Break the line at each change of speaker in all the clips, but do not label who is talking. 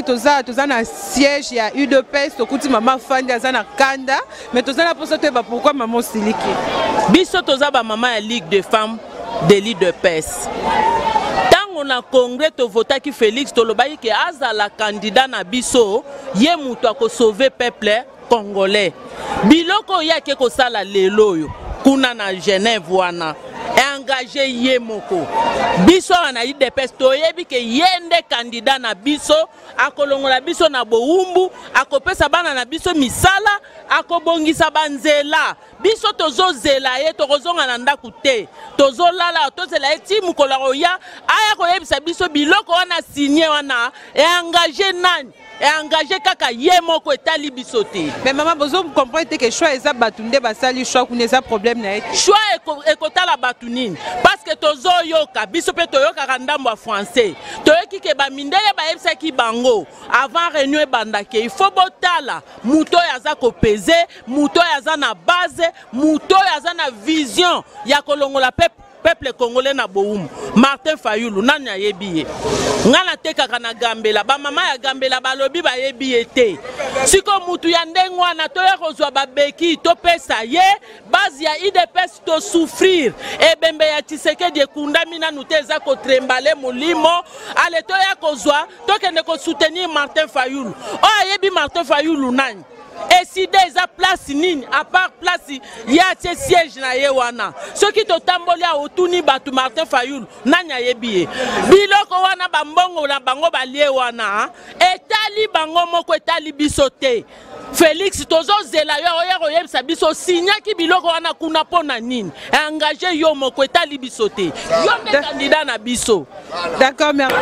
te toza na siège ya UDPS tokuti maman Fandi azana kanda mais toza na posa te ba pourquoi maman Siliki
biso toza ba maman ya Ligue des femmes de l'UDPS tango na congrès to votaki Félix tolobaki ke azala candidat na biso ye mutu ako sauver peuple congolais biloko yake ko sala lelo yo kuna na Genève wana engagé ye moko biso na UDPS toyebi ke yende candidat na biso akolongola biso na bowumbu akopesa bana na biso misala akobongisa banzela biso tozozela ye tokozonga na ndaku te tozolala tozela ye ti mukolo oya aya koyebisa biso biloko wana signé wana engagé nani engagé kaka ye moko etali biso te.
Mais maman bozo comprendre que choix eza batunde basali choix kuna eza problème na ye
choix ekotala batunini parce que tozoyoka biso pe toyoka ndambo ya français toyoki ke bamindele bayebisaki bango avant réunion ebandake il faut botala muto yaza kopeze muto yaza na base muto yaza na vision ya kolongola peuple congolais na boum Martin Fayulu nani ayebi ye ngana tekaka na Gambela ba mama ya Gambela balobi ba yebi ete siko mutu ya ndengwa na toya kozwa babeki to pesa ye base ya UDPS to souffrir ebembe ya Tshisekedi ekundami na nuteza ko trembale mulimo ale toya kozwa tokende ko soutenir Martin Fayulu o ayebi Martin Fayulu nani et si déjà place nini à part place ya ce siège na yewana ceux qui totamboli a otuni batu Martin Fayulu nanya yebiye biloko wana bambongo na bango balie wana etali bango moko etali bisote Félix tozo zela yo yebisa biso signaki biloko wana kuna pona nini engagé yo moko etali bisote yo ne candidat na biso.
D'accord, merci.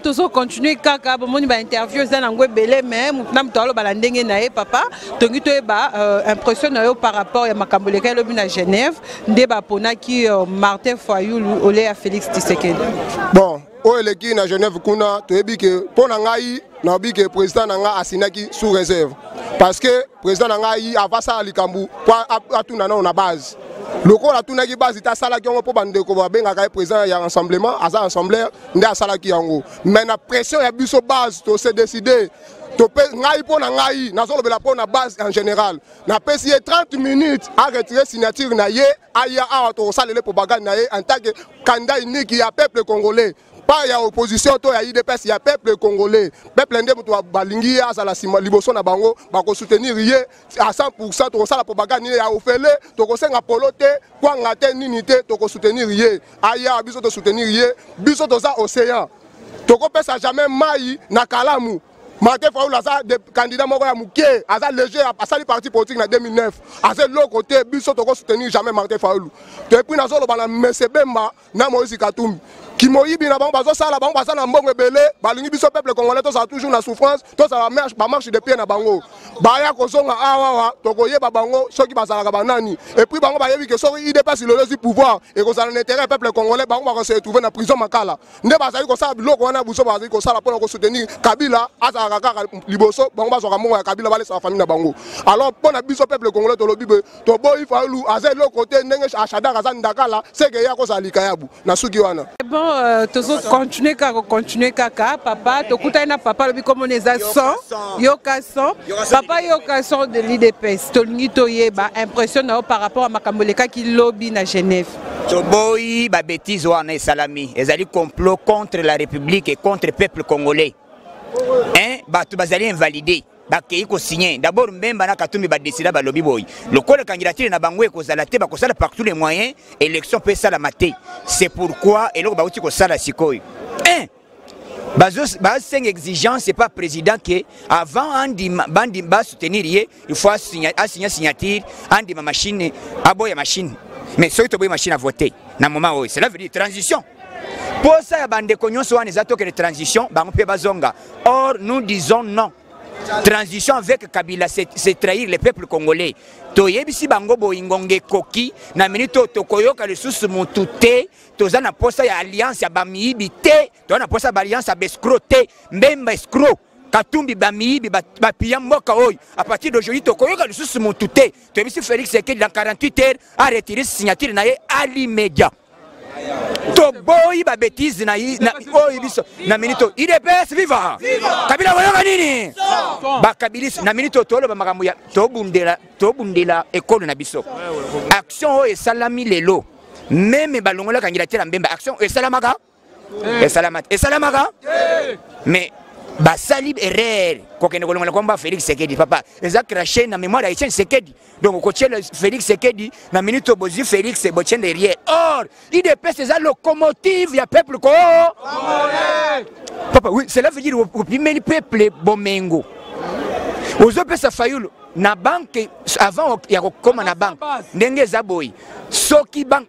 Tozo continuer kaka bomoni ba interview za nangwe belé mais mutna mutalo balandenge na ye papa tongi to ba impression na yo par rapport ya makamboleka lobi na Genève nde ba ponaki Martin Fayulu ole ya Félix Tshisekedi.
Bon o eleki na Genève kuna to yebi ke pona ngai na bi ke président nga asinaki sous réserve parce que président ngai avasa likambu kwa atuna na base loko la tuna ki base ta sala ki on po bande ko ba benga ka président ya rassemblement asa assemblée nda sala ki yango mais na pression ya biso base to se décider to pe ngai pona ngai na zo lobela pona base en général na pesi 30 minutes à retirer signature na ye aya a to salele po baga na ye en tant que candidat unique ya peuple congolais. Pas ya opposition to ya UDPS ya peuple congolais peuple ndé mutu balingi azala sima liboso na bango bako soutenir ye à 100% to sala propagande ya ofele to ko senga polote kwa ngate nini te to ko soutenir ye aya biso to soutenir ye biso to za océan to ko pesa jamais mai na kalamu Martin Fayulu aza de candidat moko ya muke aza léger asali parti politique na 2009 aza l'autre côté biso to ko soutenir jamais Martin Fayulu to puis na zolo bana Mesebemba na Moïse Katumbi qui moyibi na bango bazo sala bango baza na mbongo ebele balingi biso peuple congolais to ça toujours na souffrance to ça marche de pied na bango baya kozonga awa to koyeba bango soki bazalaka banani et puis bango bayebi que soki dépasse le pouvoir et ko ça l'intérêt peuple congolais bango ba se retrouver na prison makala nde bazali ko sala biloko wana buso bazali ko sala pona ko soutenir Kabila azalaka kaka liboso bango bazoka mongo ya Kabila bale sa famille na bango alors pona biso peuple congolais to lobi to boyi Fayulu aza l'autre côté ndenge achada kaza ndakala c'est que ya ko zalika yabu na suki wana.
Bon tozo continuer kaka papa tokuta na papa lobi comme on les a 100 yoka 100 papa yoka 100 de l'UDPS tolingi toyeba impression na par rapport à makamboleka ki lobby na Genève.
Toboyi ba bêtise wana esalami ezali complot contre la République et contre le peuple congolais. Hein batu bazali invalidé bakei ko signer d'abord Mbemba na Katumbi ba décider ba lobby boy le col candidature na bango ko zala te ba ko sala par tous les moyens élection peut ça la mater c'est pourquoi et loko ba uti ko sala sikoy hein bazos ba 5 exigences c'est pas président que avant andi bandi ba soutenir il faut signer signature andi ma machine aboya machine mais soki to boy machine à voter na moment où cela veut dire transition pour ça ya bande konyo so wana za to que transition ba ngopé bazonga or nous disons non. transition avec Kabila, c'est trahir le peuple congolais. Toyebisi bango boingonge koki na minute tokoyoka lisusu mutute tozana posa ya alliance ya bamiibi te tozana posa ba alliance ya bescro te mbemba escro Katumbi bamiibi bapia mboka oyo à partir d'aujourd'hui tokoyoka lisusu mutute toyebisi Félix Tshisekedi dans 48 heures a retiré signature na ye à l'immédiat. Toboyi ba bêtise na oyo biso na minute IDPS viva Kabila boyoka nini ba Kabilis na minute tolo ba makambo ya tobundela école na biso action oyo esalami lelo même balongola kandidature mbemba action esalamaka esalamaka mais basali erreur kokende kolongola kwamba Félix Tshisekedi papa eza craché na mémoire ya Etienne Tshisekedi donc kochela Félix Tshisekedi na minute bozi Félix bochende derrière or IDPS c'est la locomotive ya peuple ko papa oui cela veut dire opimeli peuple bomengo ozopesa fayulu na banque avant ya kokoma na banque ndenge za boy soki banque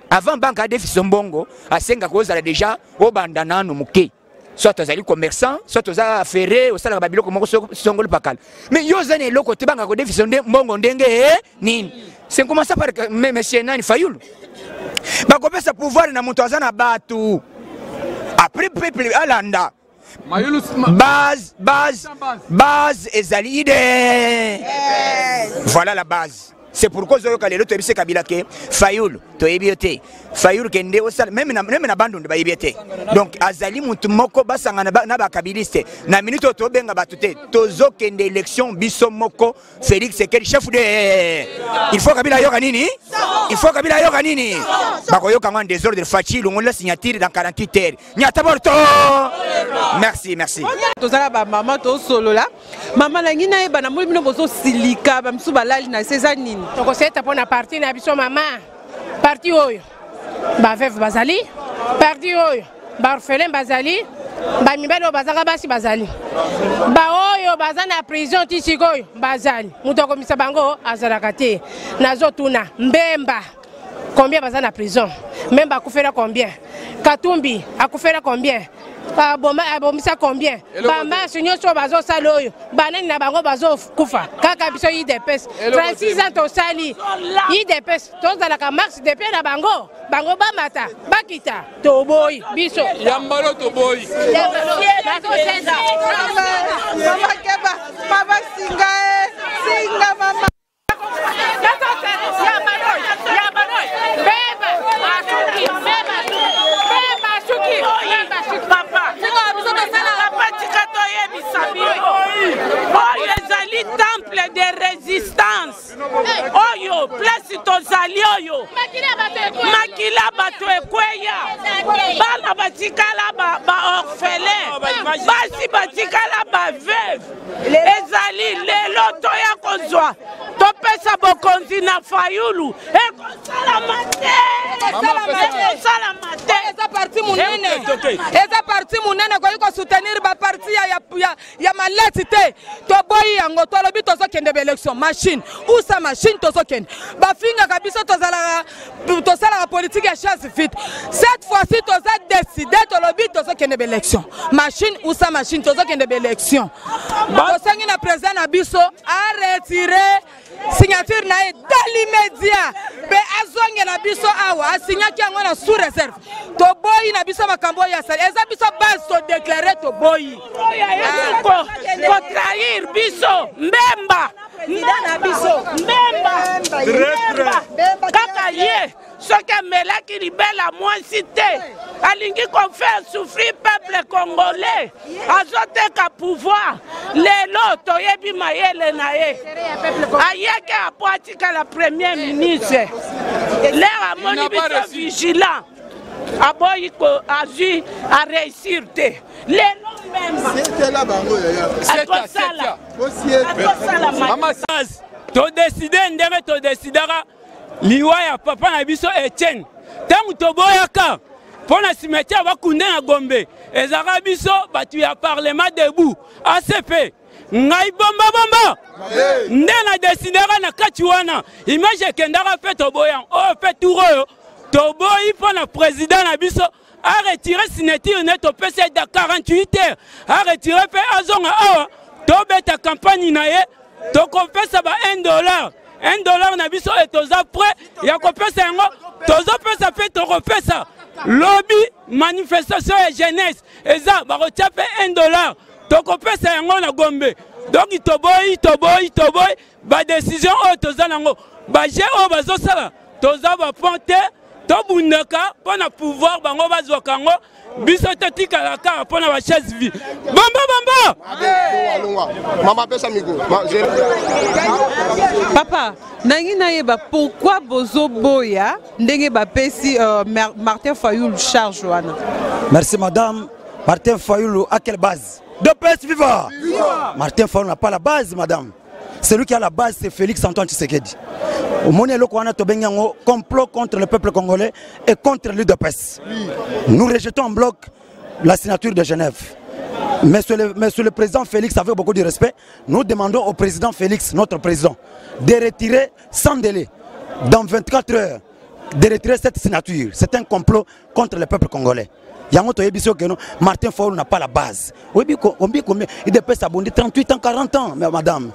avant banque a déficit mbongo asenga kozala déjà obanda nanu muke soit aux commerçants, soit aux affairés, au salaire babilo comme songol pakal. Mais yo zane loko te banga ko déficit mbongo ndenge nini. C'est comment ça par monsieur Nani Fayoul. Ba ko pesa pouvoir na muto azana batu. Après peuple alanda. Base ezali ide. Voilà la base. C'est pourquoi Zoyoka lelo to ebise Kabila ke Fayoul to ebiote Fayoul kende osala même na bando de bayebiote donc azali mutu moko basanga na ba kabiliste na minute to benga batute tozo kende élection biso moko Félix Tshisekedi chef de il faut Kabila yoka nini bakoyoka ngwa désordre facile on la signature dans 48 heures nyata borto merci
tozala ba maman to solo la maman la ngina eba na mulino bozo silika ba msu balali na César
toko seta pona parti na biso mama parti oyo ba veuve bazali parti oyo ba orphelin bazali ba mibalo bazaka basi bazali ba oyo bazana prison tisikoyo bazali mutoko misa bango azalaka te nazotuna mbemba combien bazana prison mbemba akufera combien Katumbi akufera combien abomisa combien bamasi nyonso bazosala oyo banani na bango bazokufa kaka biso IDPS 36 ans tosali IDPS tozalaka max depuis na bango bamata bakita toboyi biso
yambalo toboyi
mama keba mama singa mama temple de résistance oyo place tozali oyo makila bato ekweya bana batikala ba orphelin basi batikala ba veuve ezali lelo toya kozwa topesa bokonzi na Fayulu ekosala mate eza parti munene koyiko soutenir ba parti ya maleti te toboyi yango tolobi tozokende élection machine usa machine tozokende bafinga kabisa tosalaka politique ya chasse vite cette fois-ci toza décidé tolobi tozokende élection machine usa machine tozokende élection tosengi na président na biso a retiré signature na ye dans l'immédiat pe azongela biso awa asignaki yango na sous réserve toboyi na biso makambo ya sali eza biso base to déclarer toboyi ko trahir biso mbemba kaka ye soki amelaki libela mwasi te alingi kofaire souffrir peuple congolais azoteka pouvoir lelo toyebi mayele na ye ayeke apo atikala premier ministre lere amoni biso vigilant aboyi ko azwi a réussir te lelo
todeside ndenge todesidaka liwa ya papa na biso Etienne ntango toboyaka mpo na cimetière bakunde na Gombe ezalaka biso bato ya parlement debout ACP ngai bomba nde na desidaka na kati wana image ekendaka mpe toboya oyo mpe tour oyo toboyi mpo na président na biso a retiré signature ne topesa da 48 heures a retiré mpe azonga awa tobeta campagne na ye tokopesa ba $1 $1 na biso et toza prêt ya kopesa yango tozopesa pe tokopesa lobby manifestation ya jeunesse eza bakotia pe $1 tokopesa yango na Gombe. Donc toboyi ba décision oyo toza nango ba je oyo bazosala toza ba ponte tobundaka mpona pouvoir bango bazwaka yango biso totikala kaka mpona ba chaise vie bamba
Maman pesa miko.
Papa nangi nayeba pourquoi bozo boya ndenge bapesi Martin Fayulu charge wana.
Merci madame. Martin Fayulu à quelle base? De PS viva. Martin Fayulu n'a pas la base madame. Celui qui a la base c'est Félix Antoine Tshisekedi. Au moment où on a un complot contre le peuple congolais et contre l'UDPS. Nous rejetons en bloc la signature de Genève. Mais sur le président Félix, avec beaucoup de respect, nous demandons au président Félix, notre président, de retirer sans délai, dans 24 heures, de retirer cette signature. C'est un complot contre le peuple congolais. Martin Fayulu n'a pas la base. Combien il dépasse s'abonner 38 ans, 40 ans, madame.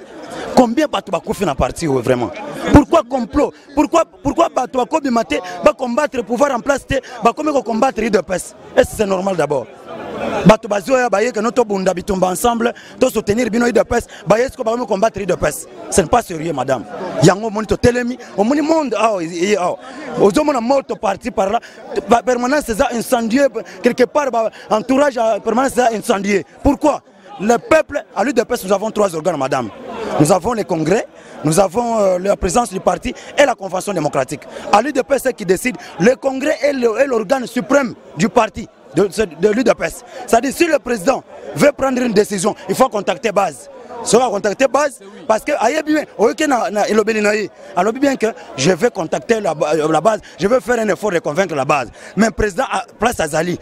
Combien de fait dans parti vraiment? Pourquoi complot? Pourquoi Batouako Bimate va combattre le pouvoir en place? Va combattre l'UDPS? Est-ce que c'est normal d'abord? Batoubazoya baye que notre bunda bitumba ensemble, to soutenir bino l'UDPS, baye est-ce qu'on va combattre l'UDPS? Ce n'est pas sérieux madame. Yango monito telemi, au monde aux hommes on mort parti par là, permanence c'est incendié quelque part entourage permanence c'est incendié. Pourquoi? Le peuple, à l'UDPS, nous avons 3 organes, madame. Nous avons le congrès, nous avons la présence du parti et la convention démocratique. À l'UDPS, c'est qui décide, le congrès est l'organe suprême du parti, de l'UDPS. C'est-à-dire, si le président veut prendre une décision, il faut contacter base. Ça va contacter base parce que alors bien que je vais contacter la base, je vais faire un effort de convaincre la base. Mais le président Place Azali,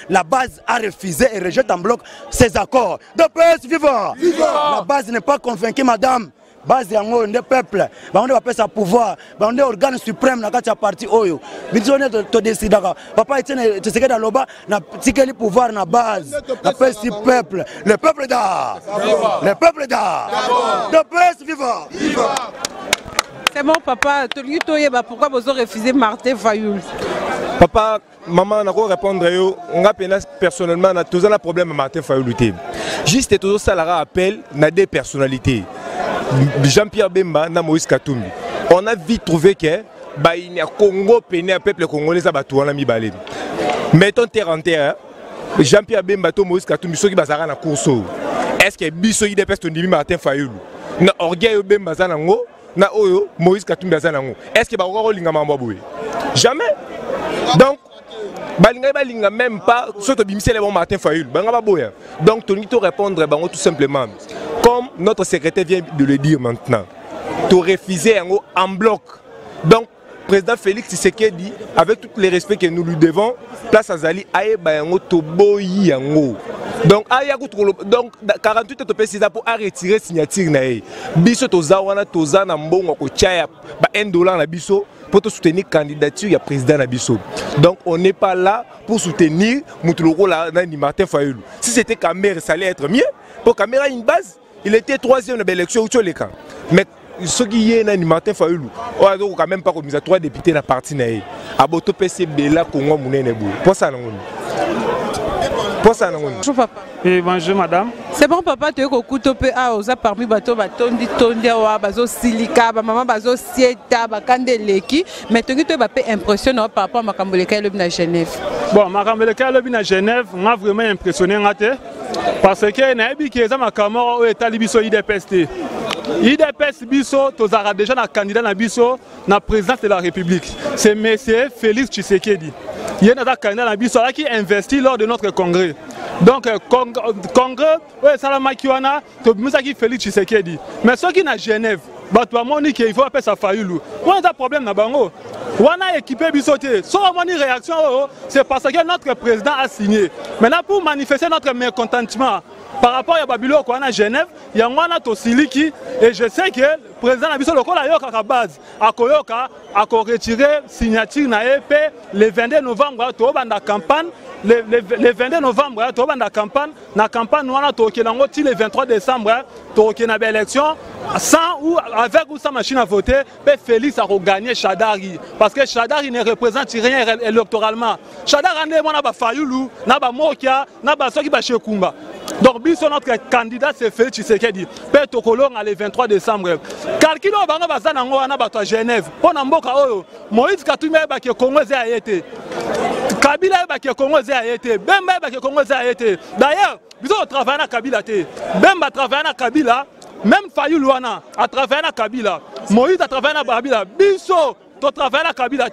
la base a refusé et rejette en bloc ces accords. De PS viva! La base n'est pas convaincue, madame. Base yango de peuple, on va passer à pouvoir, on est organe suprême dans la partie oyo. Bizone to décidera. Papa Etienne Tshisekedi dans loba na tikeli pouvoir na base. Na pesi peuple, le peuple da. Le peuple da. De PS viva.
C'est bon papa, pourquoi vous avez refusé Martin Fayulu?
Papa, maman, on va répondre on a personnellement tous un problème avec Martin Fayulu. Juste tout ça la rappel na des personnalités. Jean-Pierre Bemba na Moïse Katumbi. On a vite trouvé que il y a Congo péné un peuple congolais à Batouana Mibale. Mettons terre en terre. Jean-Pierre Bemba to Moïse Katumbi ceux qui basara na course. Est-ce que biso yi dépêche Tondimi Martin Fayulu? Na orgueil Bemba zanango na oyo Moïse Katumbi zanango. Est-ce que ba ko linga mamba boye? Jamais. Donc balinga même pas soit bimisi les bon Martin Fayulu. Banga boya. Donc Tony to répondre bango tout simplement. Comme notre secrétaire vient de le dire maintenant, tu refuser en bloc. Donc, président Félix Tshisekedi, avec tous les respects que nous lui devons, Place Azali, aye bayango toboyi yango. Donc, 48 heures pour retirer signature nae. Biso tozawana tozana mbongo ko chaya ba $1 na biso pour soutenir candidature ya président na biso. Donc, on n'est pas là pour soutenir Moutuloko la ni Martin Fayulu. Si c'était Kamere, ça allait être mieux. Pour Kamere a une base. Il était 3e de l'élection au les camps. Mais ce qui est Martin Fayulu, on a quand même pas comme 3 députés dans la partie. Aboto PCB là Congo Mounenebou. Pour ça,
Bonjour papa.
Et bonjour madame.
C'est bon papa, tu es au couteau à osa parmi bateau batondi tondi wa bazo silika ba maman bazo sieta ba kandeleki mais tu es impressionnant par rapport à Makamboleka le na Genève.
Bon, Makamboleka le na Genève m'a vraiment impressionné parce que na ebi ki za makamoro o etali biso IDPS. IDPS biso tozara déjà na candidat na biso na président de la République. C'est monsieur Félix Tshisekedi. Il y a un candidat na biso qui investit lors de notre congrès. Donc congrès ouais salama kiwana to bimisa ki Félix Tshisekedi. Mais ceux qui na Genève, bato moni que il faut appeler ça Fayulu. On a un problème na bango. On a équipé bisoté. Soit on a une réaction, c'est parce que notre président a signé. Maintenant pour manifester notre mécontentement par rapport à Babylone qu'on a à Genève, il y a un Tosiliki et je sais que le président a dit que la base a retiré signature na EP le 22 novembre dans la campagne le 22 novembre, tu vas dans la campagne, nous avons le 23 décembre, tu as une élection, sans ou avec ou sans machine à voter, Félix a gagné Chadari. Parce que Chadari ne représente rien électoralement. Chadari n'a pas Fayoulou, n'a pas Mokia, n'a pas Soki Bachekumba. Donc, notre candidat, c'est Félix Tshisekedi. Père Tokolo, le 23 décembre. Calculo, on va à Genève. Pour Moïse Katumé, qui est Congolais a été. Kabila, qui est Congolais a été. Bemba, qui est Congolais a été. D'ailleurs, nous travaillons à Kabila. Bemba travaille à Kabila. Même Fayoulou a travaillé à Kabila. Moïse a travaillé à Kabila. Bisso, tu travailles à Kabila.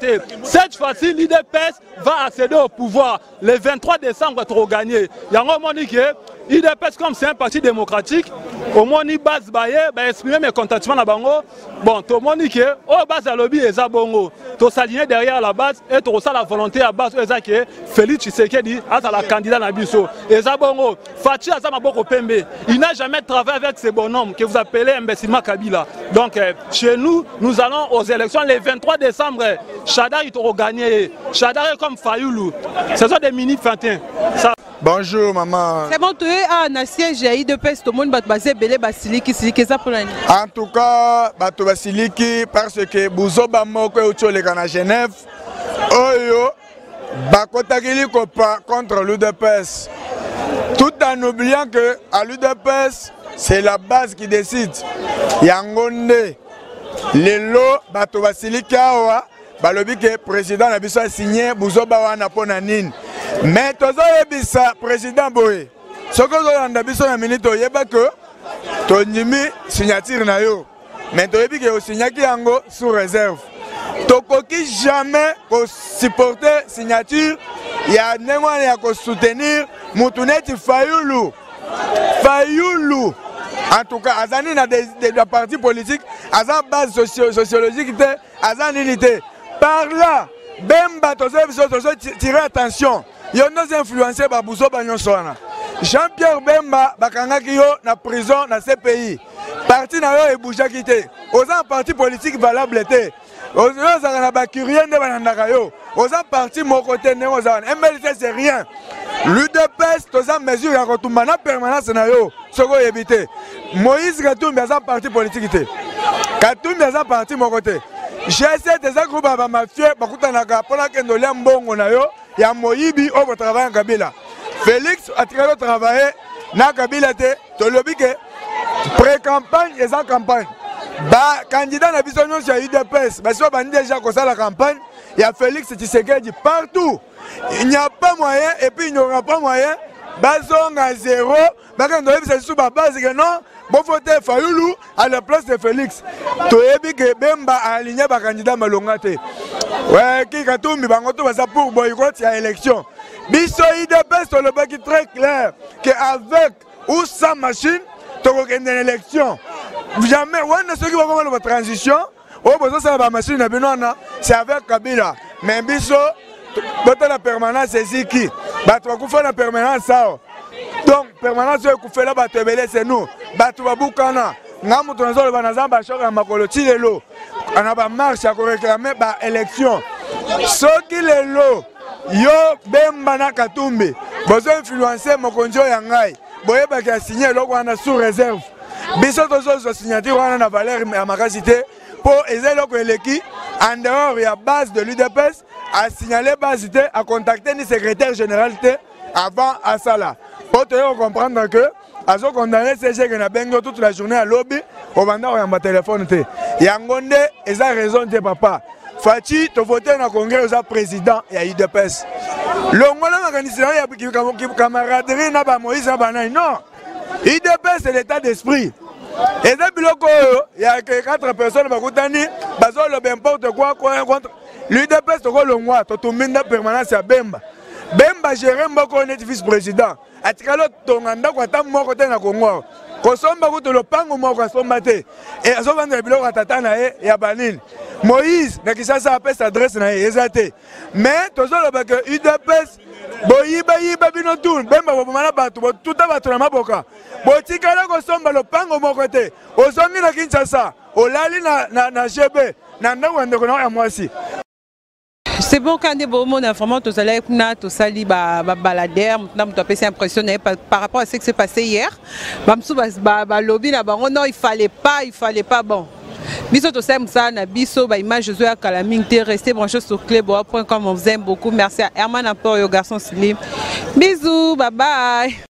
Cette fois-ci, l'IDPS va accéder au pouvoir. Le 23 décembre, tu vas gagner. Il y a un moment que l'IDPS, comme c'est un parti démocratique, au moins, il base exprimer mes contentements à Bango. Bon, tout le monde dit que au base à lobby et Zabongo, tu s'aligner derrière la base et tu as la volonté à base que Félix Tshisekedi a la candidat Nabiso. Et Zabongo, Fachi Azamaboko Pembe, il n'a jamais travaillé avec ces bonhommes que vous appelez imbécilement Kabila. Donc, chez nous, nous allons aux élections le 23 décembre. Chadar, il t'aura gagné. Chadar est comme Fayoulou. Ce sont des mini-fantins.
Bonjour maman.
C'est bon, tu es un siège de peste au monde basé belé basiliki siliki ça pour l'année.
En tout cas, bato basiliki parce que Bouzoba moko utole kana Genève. Oyo bakotakili kopa contre l'UDPS. Tout en oubliant que à l'UDPS, c'est la base qui décide. Yangonde lelo bato basiliki awa balobi que président na biso a signé Bouzoba wana pona nini. Mais tozo yebisa président boye soko zolanda biso na minute oyeba que tonyimi signature na yo mais toyebi ke osignaki yango sous réserve tokoki jamais ko supporter signature ya ndenge wana ya ko soutenir mutu neti Fayoulou en tout cas azani na des partis politiques azan base sociologique te azan unité par là Bemba tozo tirer attention. Yo nous influencé par Bouzo Banyosona. Jean-Pierre Bemba bakangaki yo na prison na CPI. Parti na yo e bouja quitté. Oza parti politique valable té. Oza na ba curieux ne banandaka yo. Oza parti mon côté ne oza. MLC c'est rien. L'UDPS toza mesure ya kotumba na permanence na yo. Soko yebité. Moïse Katumbi aza parti politique té. Katumbi aza parti mon côté. J'essaie des groupes à mafieux, bakutanaka pour la kendolia mbongo na yo, ya moyibi au travail en Kabila. Félix a travaillé na Kabila te, to lobi que pré-campagne et en campagne. Ba candidat na biso nyonso ya UDPS, ba so bandi déjà ko la campagne, il y a Félix Tshisekedi partout. Il n'y a pas moyen et puis il n'y aura pas moyen. Bazong à zéro, bakando yebisa sous ba base que non. Bon voter Fayoulou à la place de Félix. Toyebi que Bemba a aligné ba candidat malongate. Ouais, qui Katumbi bangoto basa pour boycott à l'élection. Biso IDPS sur le baki très clair que avec ou sans machine, tu vas une élection. Jamais on ne sait qui va comment la transition. Oh besoin ça ba machine na binona, c'est avec Kabila. Mais biso bote la permanence c'est qui? Ba tu vas faire la permanence ça. Donc, permanence de Koufela Batebele, c'est nous. Batoubabukana, Namu Tonzol Banazamba, Chora Makoloti, les lots. On a pas marche à réclamer par élection. Ce qui est lot, yo Bembana Katumbi, besoin influencer Mokonjo Yangai. Boyeba qui a signé l'eau sous réserve. Bissot aux signatures, on a la valeur à ma cité pour aider l'équipe en dehors de la base de l'UDPS à signaler base à contacter le secrétaire général avant à ça là. Pour te comprendre que, à ce qu'on a laissé toute la journée à lobby, au moment où on a téléphone. Yangonde, et ça raison de papa. Fachi, tu votes dans le congrès au président et à IDPS. Le Mwana organisation, il y a camaraderie, n'a pas Moïse, non. IDPS, c'est l'état d'esprit. Et depuis il y a 4 personnes qui ont n'importe quoi contre l'IDPS, le mois, tu as mis permanence à Bemba. Bemba géré beaucoup de vice-président. Atikalo tonganda kwa ta moko te na Kongo. Kosomba kuto lopango moko asombate. Et azovanda biloko atata na ye ya banini. Moïse na Kisasa apesa adresse na ye ezate. Mais tozolo ba que UDPS boyiba bino tour Bemba bomana batu tuta batu na maboka. Botikala kosomba lopango moko te. Ozongi na Kinshasa, olali na GB na ndako ndeko na ya mwasi.
C'est bon quand des beaux mots vraiment tous allez tout sali baladère maintenant tu as été impressionné par rapport à ce qui s'est passé hier. Lobby là non il fallait pas bon. Biso to sem ça na biso ba image zo ya Kalaming te restez branchés sur cleboa.com on vous aime beaucoup merci à Herman Apport et au garçon Slim. Bisous bye bye.